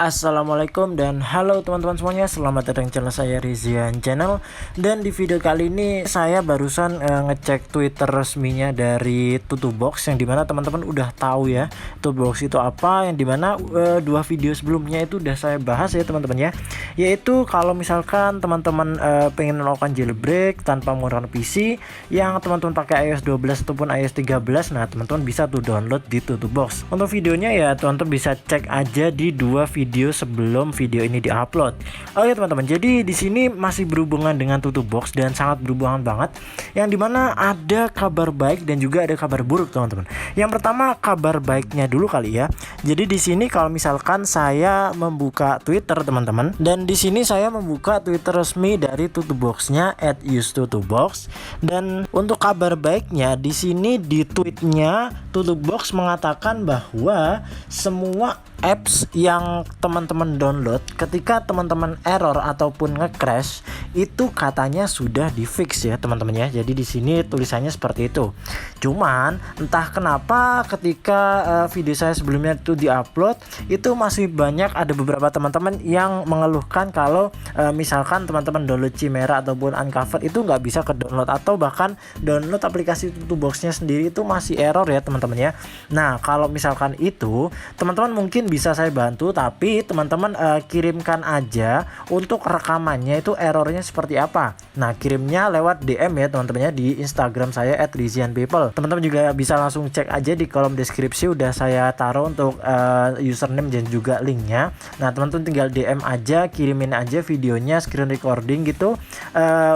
Assalamualaikum dan halo teman-teman semuanya, selamat datang di channel saya Rizian Channel. Dan di video kali ini saya barusan ngecek Twitter resminya dari Tutubox, yang dimana teman-teman udah tahu ya Tutubox itu apa, yang dimana dua video sebelumnya itu udah saya bahas ya teman-teman ya. Yaitu kalau misalkan teman-teman pengen melakukan jailbreak tanpa menggunakan PC yang teman-teman pakai iOS 12 ataupun iOS 13, nah teman-teman bisa tuh download di Tutubox. Untuk videonya ya teman-teman bisa cek aja di dua video sebelum video ini diupload. Oke teman-teman, jadi di sini masih berhubungan dengan Tutubox dan sangat berhubungan banget, yang dimana ada kabar baik dan juga ada kabar buruk teman-teman. Yang pertama kabar baiknya dulu kali ya. Jadi di sini kalau misalkan saya membuka Twitter teman-teman, dan di sini saya membuka Twitter resmi dari Tutuboxnya @usetutubox, dan untuk kabar baiknya di sini di tweetnya Tutubox mengatakan bahwa semua apps yang teman-teman download ketika teman-teman error ataupun nge-crash itu katanya sudah di-fix ya teman-teman ya. Jadi di sini tulisannya seperti itu. Cuman entah kenapa ketika video saya sebelumnya itu di-upload, itu masih banyak ada beberapa teman-teman yang mengeluhkan kalau misalkan teman-teman download Chimera ataupun Uncover itu nggak bisa ke download, atau bahkan download aplikasi Tutuboxnya sendiri itu masih error ya teman-teman ya. Nah kalau misalkan itu teman-teman mungkin bisa saya bantu, tapi teman-teman kirimkan aja untuk rekamannya itu errornya seperti apa. Nah kirimnya lewat DM ya teman-teman ya di Instagram saya @rizianpeople. Teman-teman juga bisa langsung cek aja di kolom deskripsi, udah saya taruh untuk username dan juga linknya. Nah teman-teman tinggal DM aja, kirimin aja videonya, screen recording gitu,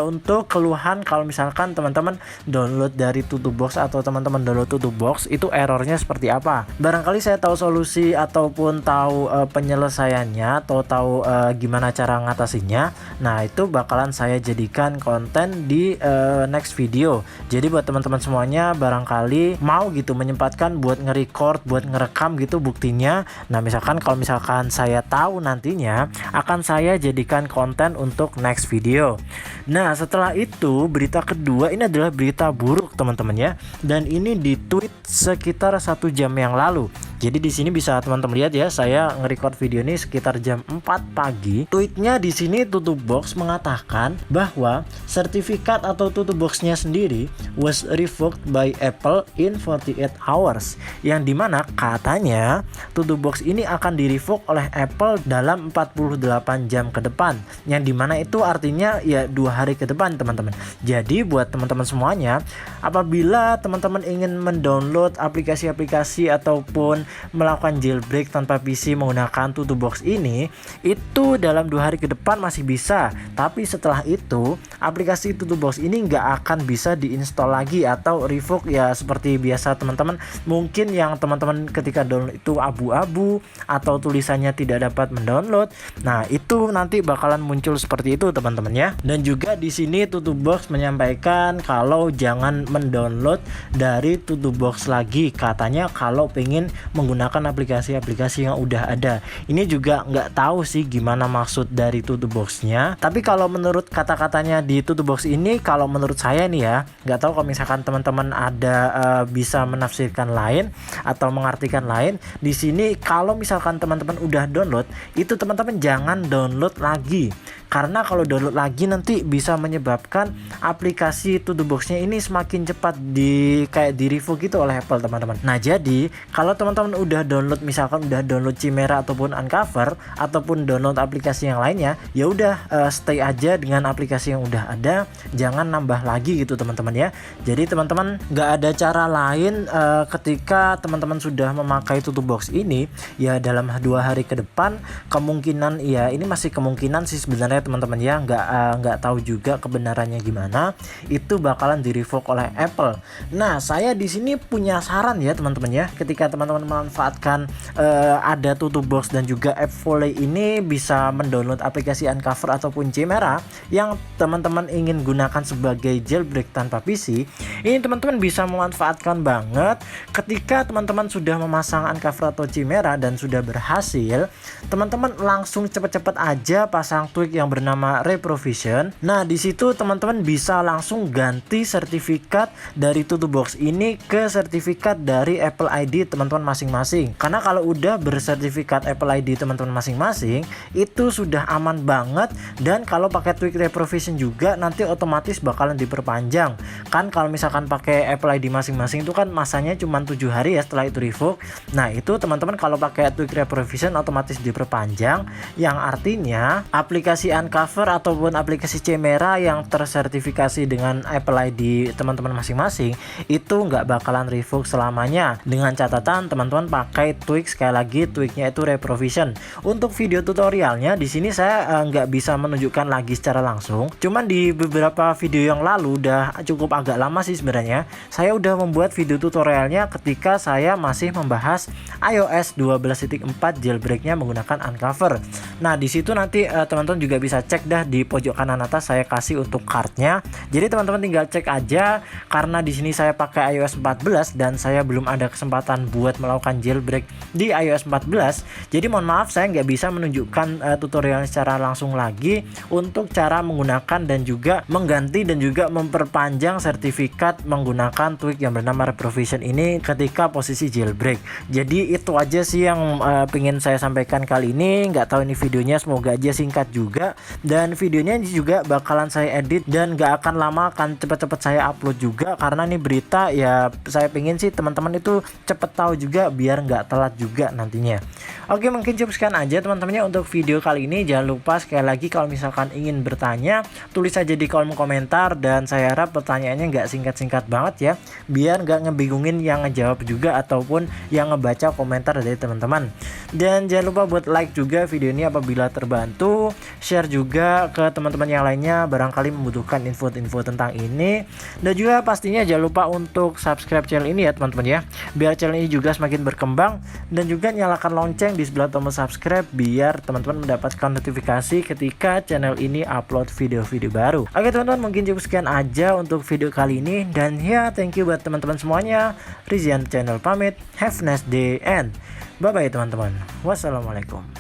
untuk keluhan kalau misalkan teman-teman download dari Tutubox atau teman-teman download Tutubox itu errornya seperti apa. Barangkali saya tahu solusi ataupun tahu penyelesaiannya, atau tahu gimana cara ngatasinya. Nah itu bakalan saya jadikan konten di next video. Jadi buat teman-teman semuanya barangkali mau gitu menyempatkan buat nge-record, buat ngerekam gitu buktinya. Nah misalkan kalau misalkan saya tahu nantinya akan saya jadikan konten untuk next video. Nah setelah itu berita kedua ini adalah berita buruk teman-teman ya, dan ini di tweet sekitar 1 jam yang lalu. Jadi di sini bisa teman-teman lihat ya, saya nge-record video ini sekitar jam 4 pagi. Tweetnya di sini Tutubox mengatakan bahwa sertifikat atau Tutuboxnya sendiri was revoked by Apple in 48 hours. Yang dimana katanya Tutubox ini akan di-revoke oleh Apple dalam 48 jam ke depan. Yang dimana itu artinya ya 2 hari ke depan teman-teman. Jadi buat teman-teman semuanya, apabila teman-teman ingin mendownload aplikasi-aplikasi ataupun melakukan jailbreak tanpa PC menggunakan Tutubox ini, itu dalam 2 hari ke depan masih bisa. Tapi setelah itu aplikasi Tutubox ini nggak akan bisa diinstal lagi atau revoke ya seperti biasa teman-teman. Mungkin yang teman-teman ketika download itu abu-abu atau tulisannya tidak dapat mendownload. Nah itu nanti bakalan muncul seperti itu teman-teman ya. Dan juga di sini Tutubox menyampaikan kalau jangan mendownload dari Tutubox lagi, katanya kalau pengen menggunakan aplikasi-aplikasi yang udah ada. Ini juga nggak tahu sih gimana maksud dari Tutuboxnya, tapi kalau menurut kata-katanya di Tutubox ini, kalau menurut saya nih ya, nggak tahu kalau misalkan teman-teman ada bisa menafsirkan lain atau mengartikan lain. Di sini kalau misalkan teman-teman udah download, itu teman-teman jangan download lagi, karena kalau download lagi nanti bisa menyebabkan aplikasi Tutuboxnya ini semakin cepat di revoke gitu oleh Apple teman-teman. Nah jadi kalau teman-teman udah download, misalkan udah download Chimera ataupun Uncover ataupun download aplikasi yang lainnya, ya udah stay aja dengan aplikasi yang udah ada, jangan nambah lagi gitu teman-teman ya. Jadi teman-teman nggak ada cara lain ketika teman-teman sudah memakai Tutubox ini ya, dalam 2 hari ke depan kemungkinan ya, ini masih kemungkinan sih sebenarnya teman-teman ya, nggak tahu juga kebenarannya gimana, itu bakalan di revoke oleh Apple. Nah saya di sini punya saran ya teman-teman ya, ketika teman-teman memanfaatkan ada Tutubox dan juga app Volley ini bisa mendownload aplikasi Uncover ataupun Chimera yang teman-teman ingin gunakan sebagai jailbreak tanpa PC, ini teman-teman bisa memanfaatkan banget ketika teman-teman sudah memasang Uncover atau Chimera dan sudah berhasil, teman-teman langsung cepet-cepet aja pasang tweak yang yang bernama Reprovision. Nah, di situ teman-teman bisa langsung ganti sertifikat dari Tutubox ini ke sertifikat dari Apple ID teman-teman masing-masing. Karena kalau udah bersertifikat Apple ID teman-teman masing-masing, itu sudah aman banget. Dan kalau pakai Tweak Reprovision juga nanti otomatis bakalan diperpanjang. Kan kalau misalkan pakai Apple ID masing-masing itu kan masanya cuma 7 hari ya setelah itu revoke. Nah, itu teman-teman kalau pakai Tweak Reprovision otomatis diperpanjang, yang artinya aplikasi Uncover ataupun aplikasi Chimera yang tersertifikasi dengan Apple ID teman-teman masing-masing itu nggak bakalan revoke selamanya, dengan catatan teman-teman pakai Tweak. Sekali lagi, Tweaknya itu Reprovision. Untuk video tutorialnya di sini saya nggak bisa menunjukkan lagi secara langsung, cuman di beberapa video yang lalu udah cukup agak lama sih sebenarnya, saya udah membuat video tutorialnya ketika saya masih membahas iOS 12.4 jailbreaknya menggunakan Uncover. Nah, di situ nanti teman-teman juga bisa cek dah, di pojok kanan atas saya kasih untuk cardnya. Jadi teman-teman tinggal cek aja, karena di sini saya pakai iOS 14 dan saya belum ada kesempatan buat melakukan jailbreak di iOS 14. Jadi mohon maaf saya nggak bisa menunjukkan tutorial secara langsung lagi untuk cara menggunakan dan juga mengganti dan juga memperpanjang sertifikat menggunakan Tweak yang bernama Reprovision ini ketika posisi jailbreak. Jadi itu aja sih yang pengen saya sampaikan kali ini. Nggak tahu ini videonya, semoga aja singkat juga, dan videonya juga bakalan saya edit dan nggak akan lama, akan cepet-cepet saya upload juga, karena ini berita ya saya pengen sih teman-teman itu cepet tahu juga biar nggak telat juga nantinya. Oke, mungkin cukup sekian aja teman-temannya untuk video kali ini. Jangan lupa sekali lagi kalau misalkan ingin bertanya, tulis aja di kolom komentar, dan saya harap pertanyaannya nggak singkat-singkat banget ya, biar nggak ngebingungin yang ngejawab juga ataupun yang ngebaca komentar dari teman-teman. Dan jangan lupa buat like juga video ini apabila terbantu, share juga ke teman-teman yang lainnya barangkali membutuhkan info-info tentang ini, dan juga pastinya jangan lupa untuk subscribe channel ini ya teman-teman ya, biar channel ini juga semakin berkembang, dan juga nyalakan lonceng di sebelah tombol subscribe biar teman-teman mendapatkan notifikasi ketika channel ini upload video-video baru. Oke teman-teman, mungkin cukup sekian aja untuk video kali ini, dan ya thank you buat teman-teman semuanya. Rizian Channel pamit, have a nice day and bye bye teman-teman. Wassalamualaikum.